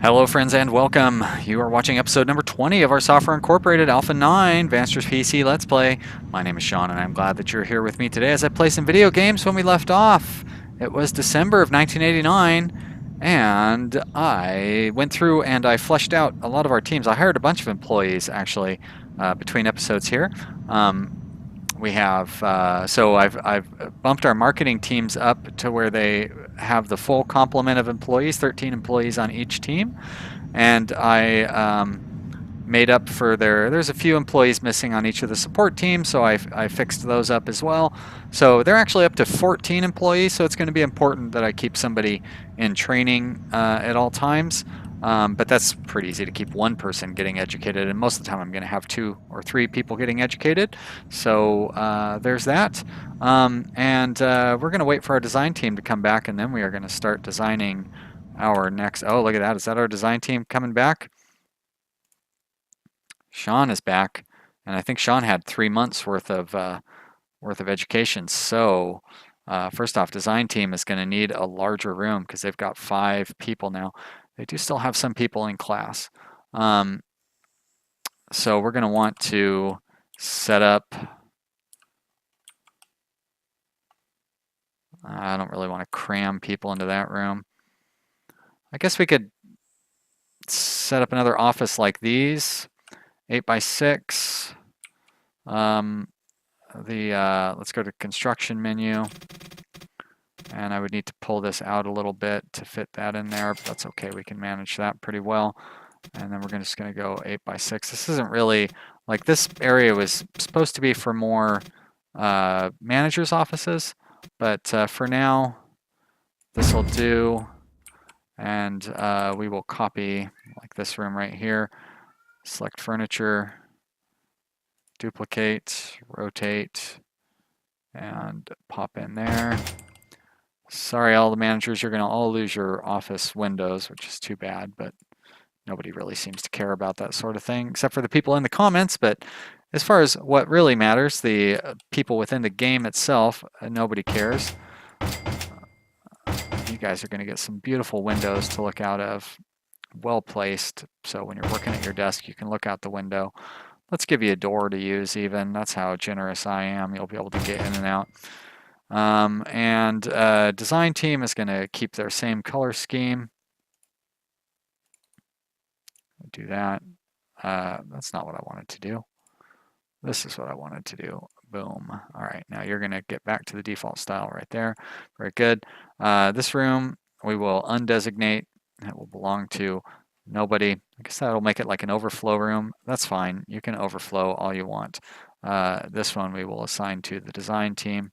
Hello friends and welcome. You are watching episode number 20 of our Software Incorporated Alpha 9 Vanstra PC Let's Play. My name is Sean and I'm glad that you're here with me today as I play some video games. When we left off, it was December of 1989 and I went through and I fleshed out a lot of our teams. I hired a bunch of employees actually between episodes here. So I've bumped our marketing teams up to where they have the full complement of employees, 13 employees on each team, and I made up for there's a few employees missing on each of the support teams, so I fixed those up as well. So they're actually up to 14 employees, so it's going to be important that I keep somebody in training at all times. But that's pretty easy to keep one person getting educated, and most of the time I'm going to have 2 or 3 people getting educated. So there's that. We're going to wait for our design team to come back, and then we are going to start designing our next. Oh, look at that. Is that our design team coming back? Sean is back, and I think Sean had 3 months worth of education. So first off, design team is going to need a larger room because they've got 5 people now. They do still have some people in class. So we're going to want to set up, I don't really want to cram people into that room. I guess we could set up another office like these, 8x6. Let's go to construction menu. And I would need to pull this out a little bit to fit that in there, but that's okay. We can manage that pretty well. And then we're just going to go 8x6. This isn't really, like, this area was supposed to be for more managers' offices, but for now, this will do. And we will copy, like, this room right here. Select furniture, duplicate, rotate, and pop in there. Sorry, all the managers, you're going to all lose your office windows, which is too bad, but nobody really seems to care about that sort of thing, except for the people in the comments. But as far as what really matters, the people within the game itself, nobody cares. You guys are going to get some beautiful windows to look out of, well placed, so when you're working at your desk, you can look out the window. Let's give you a door to use even. That's how generous I am. You'll be able to get in and out. Design team is going to keep their same color scheme. Do that. That's not what I wanted to do. This is what I wanted to do. Boom. All right, now you're going to get back to the default style right there. Very good. This room we will undesignate. It will belong to nobody. I guess that'll make it like an overflow room. That's fine. You can overflow all you want. This one we will assign to the design team.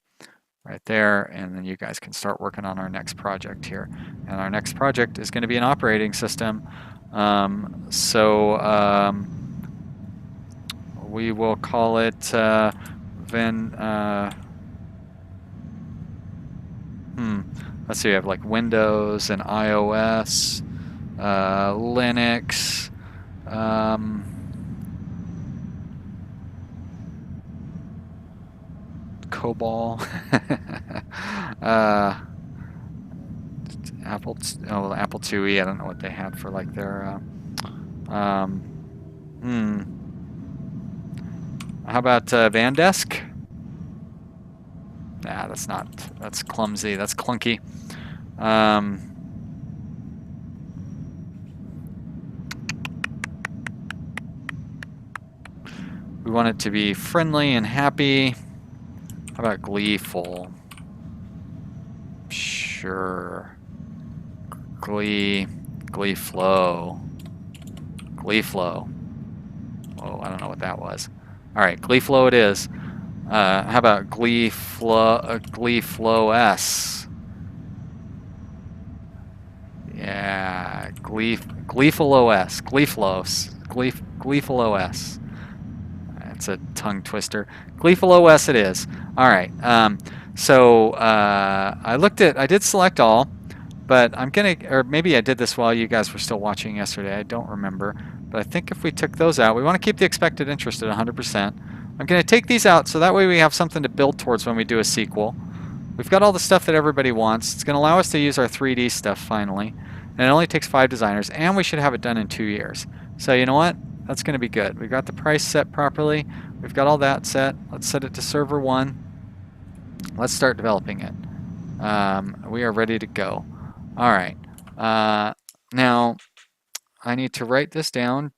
Right there, and then you guys can start working on our next project here. And our next project is going to be an operating system. We will call it let's see, we have like Windows and iOS, Linux, COBOL, Apple IIe. I don't know what they had for like their. How about Vandesk? Nah, that's not. That's clumsy. That's clunky. We want it to be friendly and happy. How about Gleeful? Sure. Gleeflow. Oh, I don't know what that was. All right, Gleeflow it is. How about Gleeful OS? Yeah, Gleeful OS. Gleeful OS. It's a tongue twister. Gleeful OS it is. All right. I did select all, but I'm gonna, or maybe I did this while you guys were still watching yesterday. I don't remember, but I think if we took those out, we want to keep the expected interest at 100%. I'm gonna take these out so that way we have something to build towards when we do a sequel. We've got all the stuff that everybody wants. It's gonna allow us to use our 3D stuff finally. and it only takes 5 designers, and we should have it done in 2 years. So you know what? That's going to be good. We've got the price set properly. We've got all that set. Let's set it to server 1. Let's start developing it. We are ready to go. All right. Now, I need to write this down.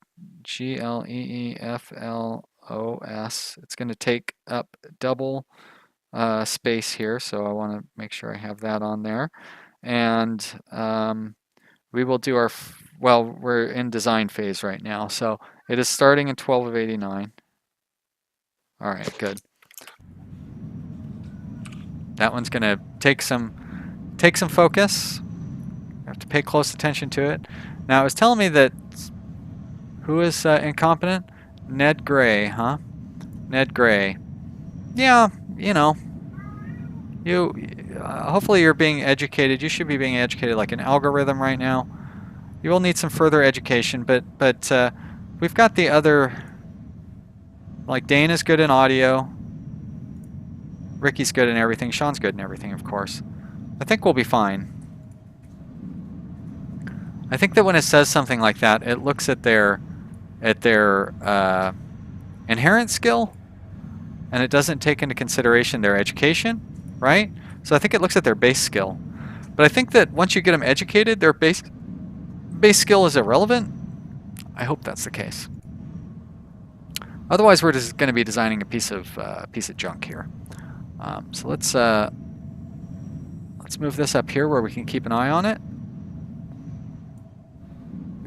Gleeflos. It's going to take up double space here, so I want to make sure I have that on there. And we will do our, well, we're in design phase right now, so it is starting in 12 of 89. All right, good. That one's going to take some focus. You have to pay close attention to it. Now, it was telling me that, who is incompetent? Ned Gray, huh? Ned Gray. Yeah, you know, hopefully you're being educated. You should be being educated like an algorithm right now. You will need some further education, but we've got the other, like Dane is good in audio. Ricky's good in everything. Sean's good in everything, of course. I think we'll be fine. I think that when it says something like that, it looks at their inherent skill, and it doesn't take into consideration their education, right? So I think it looks at their base skill. But I think that once you get them educated, their base skill is irrelevant. I hope that's the case. Otherwise, we're just going to be designing a piece of junk here. So let's move this up here where we can keep an eye on it.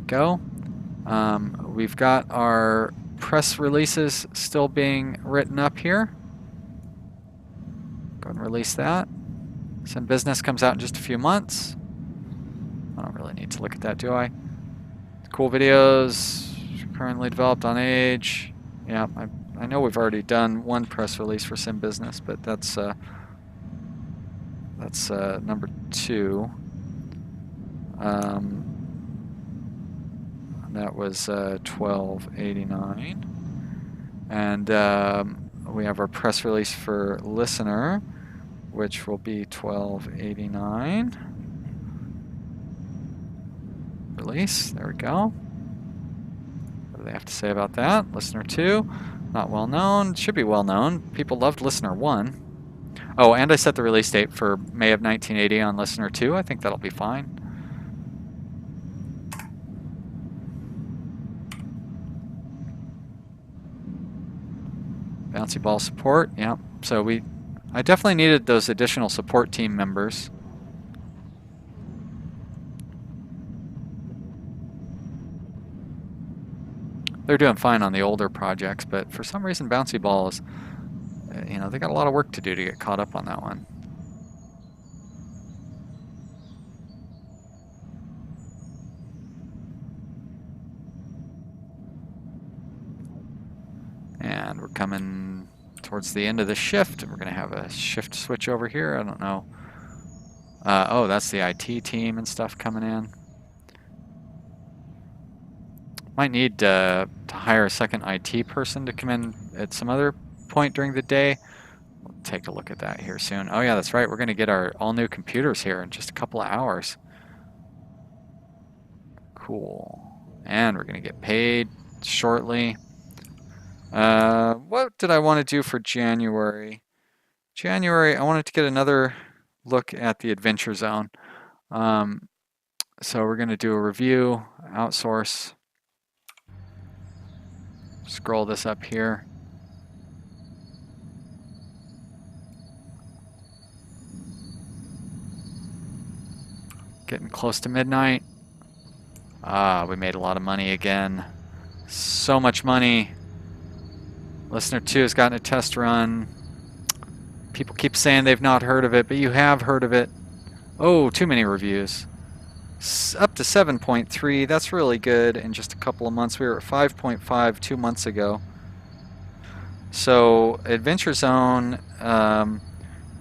Go. We've got our press releases still being written up here. Go ahead and release that. Sim Business comes out in just a few months. I don't really need to look at that, do I? Cool videos currently developed on Age. Yeah, I know we've already done one press release for Sim Business, but that's number 2. That was 1289, and we have our press release for Listener, which will be 1289. Release, there we go. What do they have to say about that? Listener 2, not well known. Should be well known. People loved Listener 1. Oh, and I set the release date for May of 1980 on Listener 2. I think that'll be fine. Bouncy ball support, yeah. So I definitely needed those additional support team members. They're doing fine on the older projects, but for some reason Bouncy Ball is, you know, they got a lot of work to do to get caught up on that one. And we're coming towards the end of the shift. We're going to have a shift switch over here. I don't know. Oh, that's the IT team and stuff coming in. Might need to hire a second IT person to come in at some other point during the day. We'll take a look at that here soon. Oh yeah, that's right. We're going to get our all new computers here in just a couple of hours. Cool. And we're going to get paid shortly. What did I want to do for January? January, I wanted to get another look at the Adventure Zone. So we're going to do a review, outsource. Scroll this up here. Getting close to midnight. We made a lot of money again. So much money. Listener 2 has gotten a test run. People keep saying they've not heard of it, but you have heard of it. Oh, too many reviews. Up to 7.3. That's really good in just a couple of months. We were at 5.5 2 months ago. So, Adventure Zone,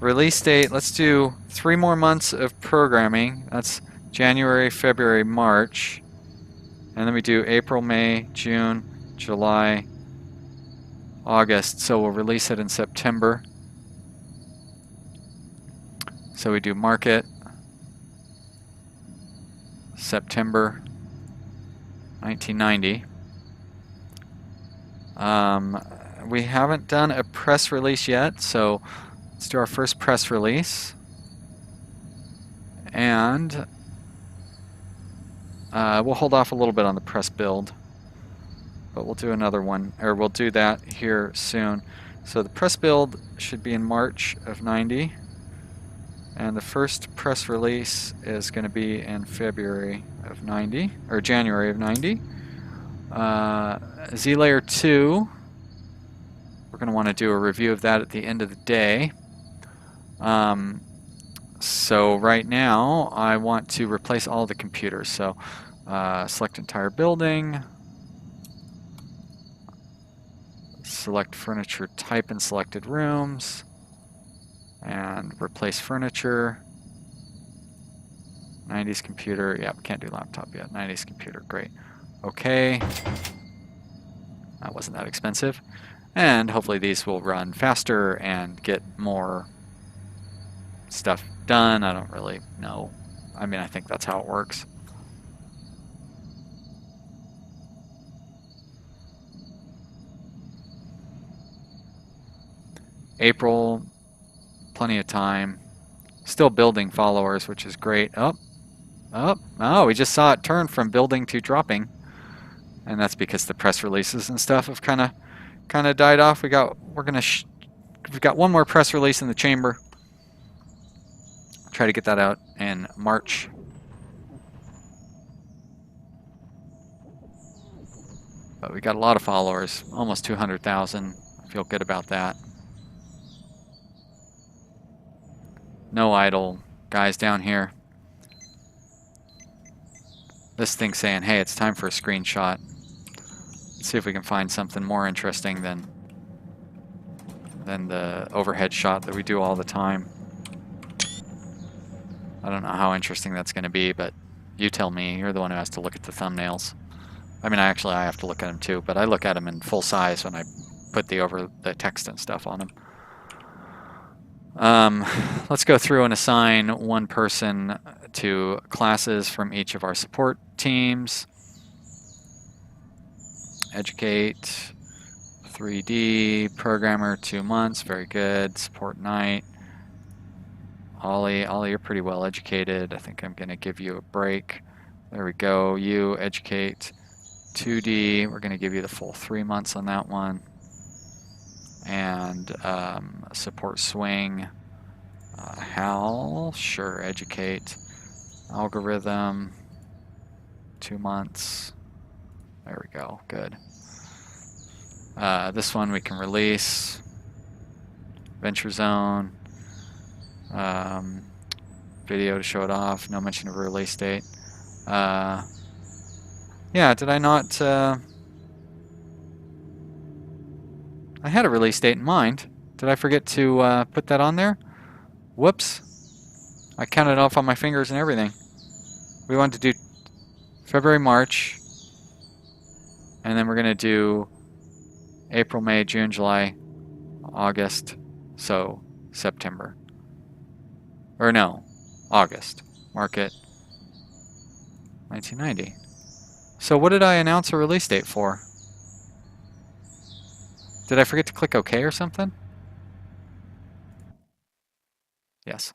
release date. Let's do 3 more months of programming. That's January, February, March. And then we do April, May, June, July, August. So we'll release it in September. So we do market. September 1990. We haven't done a press release yet, so let's do our first press release. And we'll hold off a little bit on the press build, but we'll do another one, or we'll do that here soon. So the press build should be in March of 90, and the first press release is going to be in February of 90, or January of 90. Z Layer 2, we're going to want to do a review of that at the end of the day. So right now I want to replace all the computers. So select entire building, select furniture type in selected rooms, and replace furniture. 90s computer, yeah, we can't do laptop yet. 90s computer, great. Okay, that wasn't that expensive. And hopefully these will run faster and get more stuff done. I don't really know. I mean, I think that's how it works. April, plenty of time. Still building followers, which is great. Oh, we just saw it turn from building to dropping. And that's because the press releases and stuff have kind of died off. We've got one more press release in the chamber. Try to get that out in March. But we got a lot of followers, almost 200,000. I feel good about that. No idle guys down here. This thing's saying, hey, it's time for a screenshot. Let's see if we can find something more interesting than the overhead shot that we do all the time. I don't know how interesting that's going to be, but you tell me. You're the one who has to look at the thumbnails. I mean, I have to look at them too, but I look at them in full size when I put the text and stuff on them. Let's go through and assign one person to classes from each of our support teams. Educate, 3D, programmer, 2 months, very good. Support night. Ollie, you're pretty well educated. I think I'm going to give you a break. There we go. You educate 2D. We're going to give you the full 3 months on that one. And support swing. Hal, sure, educate. Algorithm, 2 months. There we go, good. This one we can release. Venture zone. Video to show it off. No mention of a release date. Yeah, did I not... I had a release date in mind. Did I forget to put that on there? Whoops. I counted off on my fingers and everything. We wanted to do February, March. And then we're going to do April, May, June, July, August. So September. Or no, August. Mark it. 1990. So what did I announce a release date for? Did I forget to click OK or something? Yes.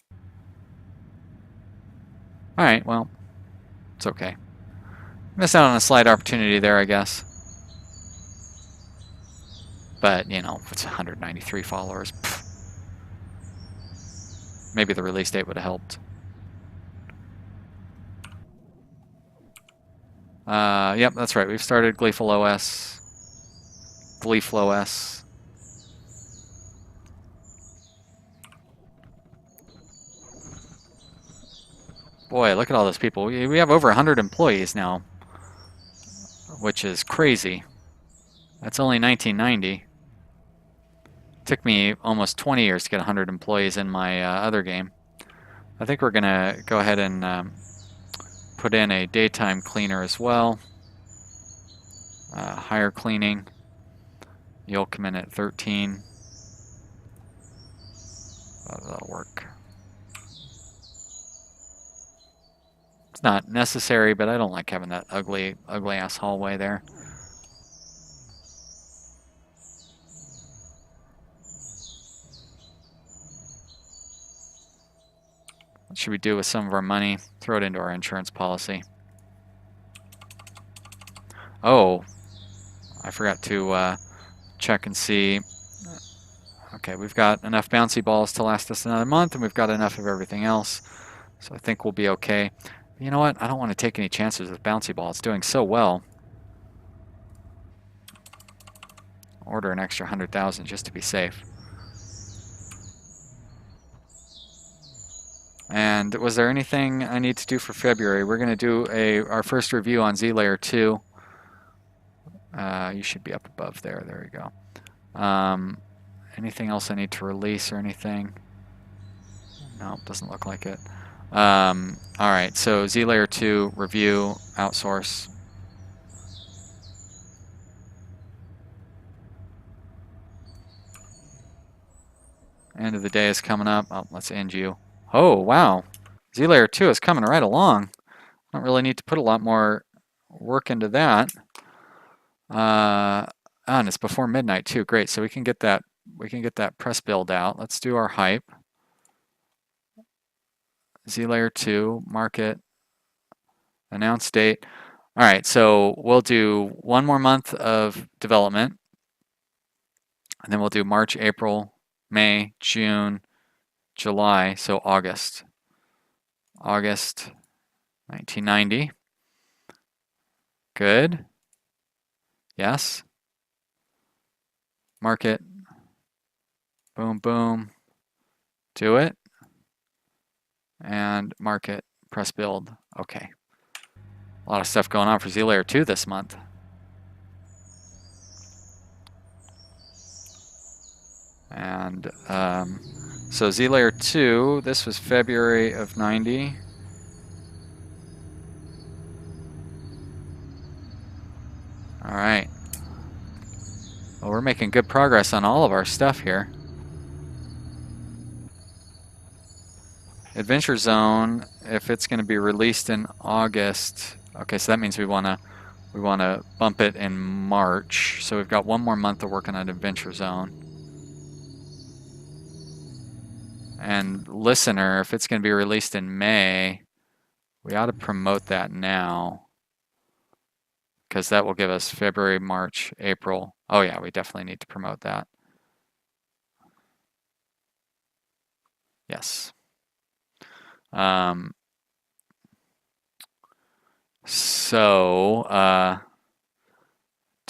Alright, well, it's okay. Missed out on a slight opportunity there, I guess. But, you know, it's 193 followers. Pfft. Maybe the release date would have helped. Yep, that's right. We've started Gleeful OS. Gleeful OS. Boy, look at all those people. We have over 100 employees now, which is crazy. That's only 1990. Took me almost 20 years to get 100 employees in my other game. I think we're going to go ahead and put in a daytime cleaner as well. Higher cleaning. You'll come in at 13. That'll work. It's not necessary, but I don't like having that ugly ass hallway there. What should we do with some of our money? Throw it into our insurance policy. Oh, I forgot to check and see. Okay, we've got enough bouncy balls to last us another month, and we've got enough of everything else. So I think we'll be okay. You know what? I don't want to take any chances with bouncy ball. It's doing so well. Order an extra 100,000 just to be safe. And was there anything I need to do for February? We're going to do our first review on Z-Layer 2. You should be up above there. There you go. Anything else I need to release or anything? No, doesn't look like it. All right, so Z-Layer 2, review, outsource. End of the day is coming up. Oh, let's end you. Oh, wow. Z-Layer 2 is coming right along. I don't really need to put a lot more work into that. And it's before midnight too. Great. So we can get that press build out. Let's do our hype. Z-Layer 2, market, announce date. All right, so we'll do one more month of development. And then we'll do March, April, May, June, July, so August. August 1990. Good. Yes. Market. Boom, boom. Do it. And market, press build. Okay. A lot of stuff going on for Z-Layer 2 this month. And so Z-Layer 2, this was February of 90. All right. Well, we're making good progress on all of our stuff here. Adventure Zone, if it's going to be released in August, okay, so that means we want to bump it in March. So we've got one more month of working on Adventure Zone. And Listener, if it's going to be released in May, we ought to promote that now, because that will give us February, March, April. Oh yeah, we definitely need to promote that. Yes. Do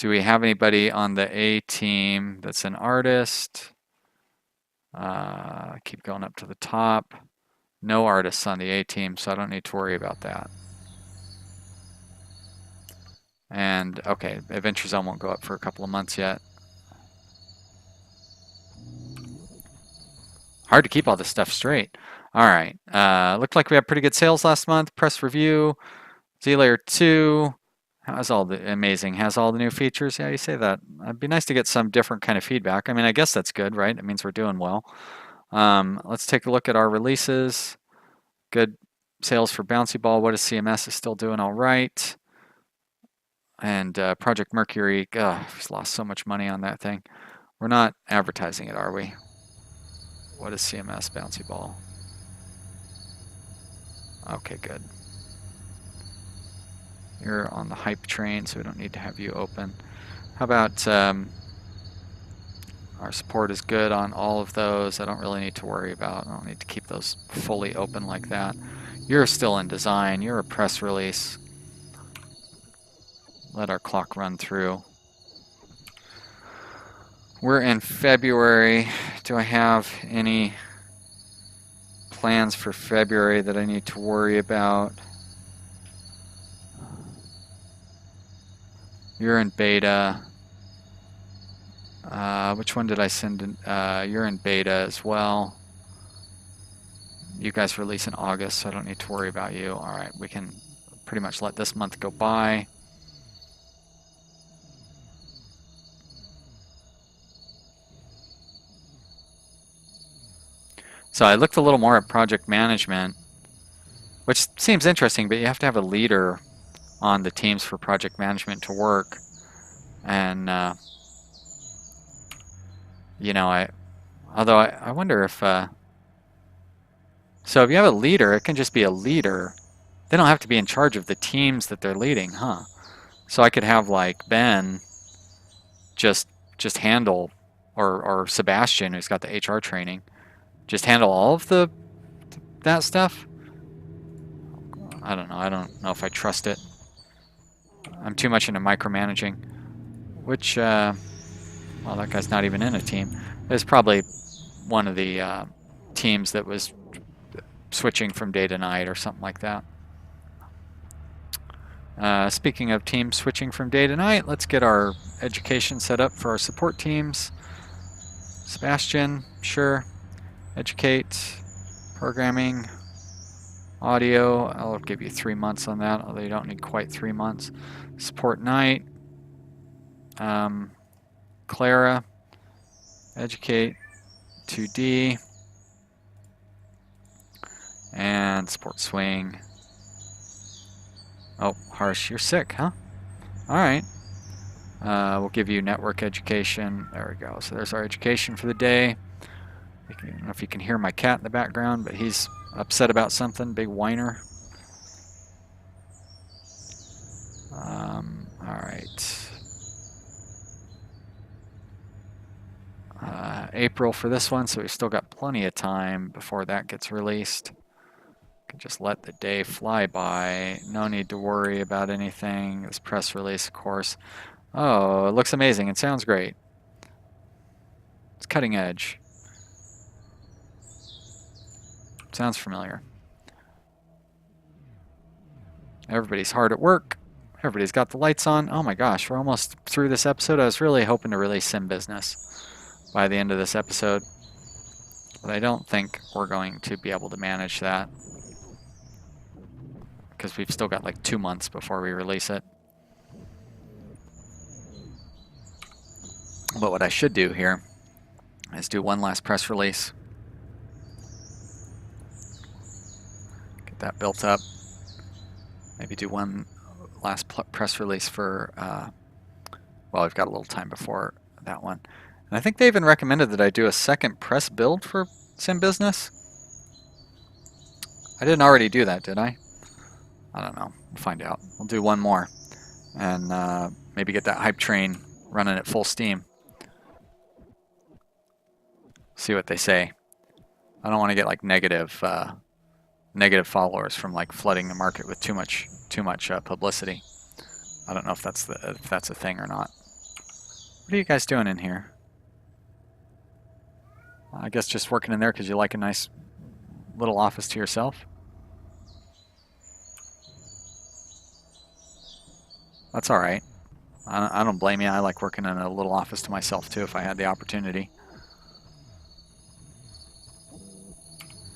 we have anybody on the A team that's an artist? Keep going up to the top. No artists on the A team, so I don't need to worry about that. And okay, Adventure Zone won't go up for a couple of months yet. Hard to keep all this stuff straight. All right, looked like we had pretty good sales last month. Press review, Z-Layer 2. Has all the amazing, has all the new features. Yeah, you say that. It'd be nice to get some different kind of feedback. I mean, I guess that's good, right? It means we're doing well. Let's take a look at our releases. Good sales for Bouncy Ball. What is CMS is still doing all right. And Project Mercury, we've lost so much money on that thing. We're not advertising it, are we? What is CMS Bouncy Ball? Okay, good. You're on the hype train, so we don't need to have you open. How about our support is good on all of those. I don't really need to worry about. I don't need to keep those fully open like that. You're still in design. You're a press release. Let our clock run through. We're in February. Do I have any plans for February that I need to worry about? You're in beta. Which one did I send in? You're in beta as well. You guys release in August, so I don't need to worry about you. All right, we can pretty much let this month go by. So I looked a little more at project management. which seems interesting, but you have to have a leader on the teams for project management to work. And, you know, I wonder if, so if you have a leader, it can just be a leader. They don't have to be in charge of the teams that they're leading, huh? So I could have like Ben just handle, or Sebastian, who's got the HR training, just handle all of that stuff. I don't know. I don't know if I trust it. I'm too much into micromanaging, which, well, that guy's not even in a team. There's probably one of the teams that was switching from day to night or something like that. Speaking of teams switching from day to night, let's get our education set up for our support teams. Sebastian, sure. Educate, programming, audio. I'll give you 3 months on that, although you don't need quite 3 months. Support night. Clara, educate, 2D, and support swing. Oh, Harsh, you're sick, huh? All right. We'll give you network education. There we go. So there's our education for the day. I don't know if you can hear my cat in the background, but he's upset about something. Big whiner. All right. April for this one, so we've still got plenty of time before that gets released. Can just let the day fly by. No need to worry about anything. This press release, of course. Oh, it looks amazing. It sounds great. It's cutting edge. Sounds familiar. Everybody's hard at work. Everybody's got the lights on. Oh my gosh, we're almost through this episode. I was really hoping to release Sim Business by the end of this episode, but I don't think we're going to be able to manage that because we've still got like 2 months before we release it. But what I should do here is do one last press release. Get that built up. Maybe do one last press release for, well, we've got a little time before that one. And I think they even recommended that I do a second press build for Sim Business. I didn't already do that, did I? I don't know. We'll find out. We'll do one more and maybe get that hype train running at full steam. See what they say. I don't want to get like negative followers from like flooding the market with too much publicity. I don't know if that's a thing or not. What are you guys doing in here? I guess just working in there because you like a nice little office to yourself. That's all right. I don't blame you. I like working in a little office to myself too if I had the opportunity.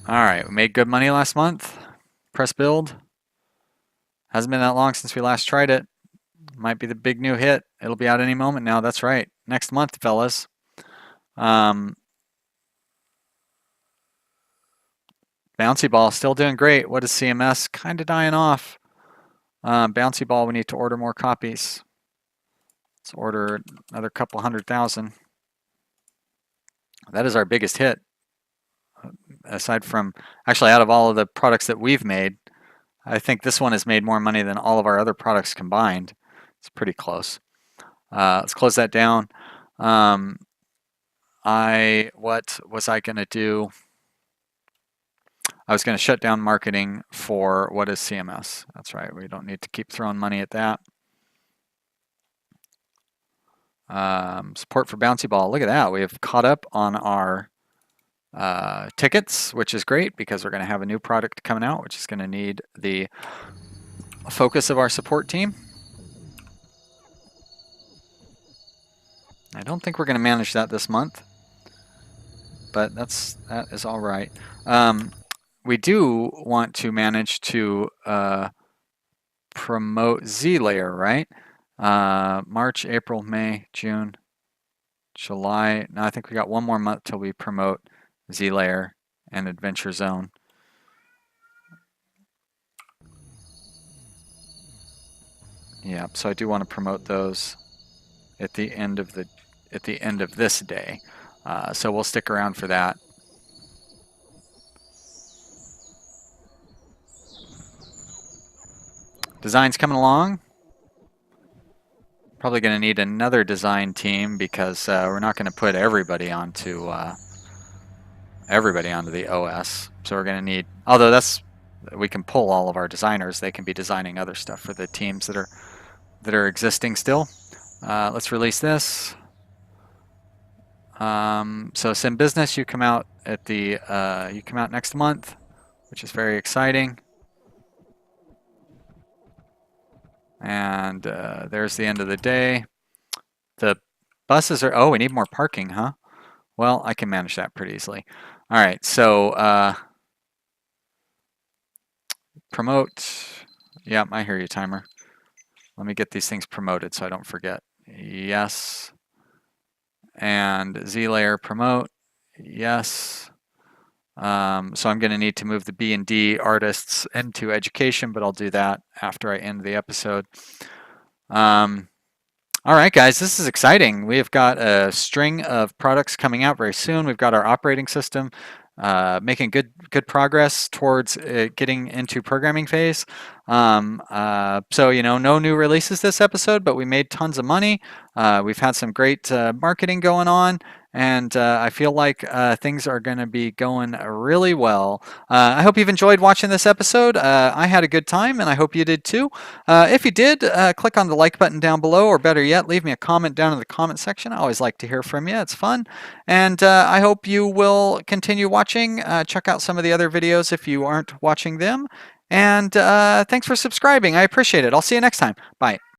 All right, we made good money last month. Press build. Hasn't been that long since we last tried it. Might be the big new hit. It'll be out any moment now. That's right. Next month, fellas. Bouncy Ball still doing great. What is CMS? Kind of dying off. Bouncy Ball, we need to order more copies. Let's order another couple 100,000. That is our biggest hit. Aside from, actually, out of all of the products that we've made, I think this one has made more money than all of our other products combined. It's pretty close. Let's close that down. What was I going to do? I was going to shut down marketing for what is CMS. That's right. We don't need to keep throwing money at that. Support for Bouncy Ball. Look at that. We have caught up on our tickets, which is great because we're going to have a new product coming out, which is going to need the focus of our support team. I don't think we're going to manage that this month, but that is all right. We do want to manage to promote Z-Layer, right? March, April, May, June, July. No, I think we got one more month till we promote Z-Layer and Adventure Zone. Yeah, so I do want to promote those at the end of this day. So we'll stick around for that. Design's coming along. Probably going to need another design team because we're not going to put everybody onto the OS. So we're going to need, although we can pull all of our designers. They can be designing other stuff for the teams that are existing still. Let's release this. So Sim Business, you come out next month, which is very exciting. And there's the end of the day. The buses are, oh, we need more parking, huh? Well, I can manage that pretty easily. All right, so promote. Yeah, I hear you, timer. Let me get these things promoted so I don't forget. Yes. And Z layer promote. Yes. So I'm going to need to move the B and D artists into education, but I'll do that after I end the episode. All right, guys, this is exciting. We have got a string of products coming out very soon. We've got our operating system making good progress towards getting into programming phase. So no new releases this episode, but we made tons of money. We've had some great marketing going on, and I feel like things are going to be going really well. I hope you've enjoyed watching this episode. I had a good time, and I hope you did too. If you did, click on the like button down below, or better yet, leave me a comment down in the comment section. I always like to hear from you. It's fun. And I hope you will continue watching. Check out some of the other videos if you aren't watching them. And thanks for subscribing. I appreciate it. I'll see you next time. Bye.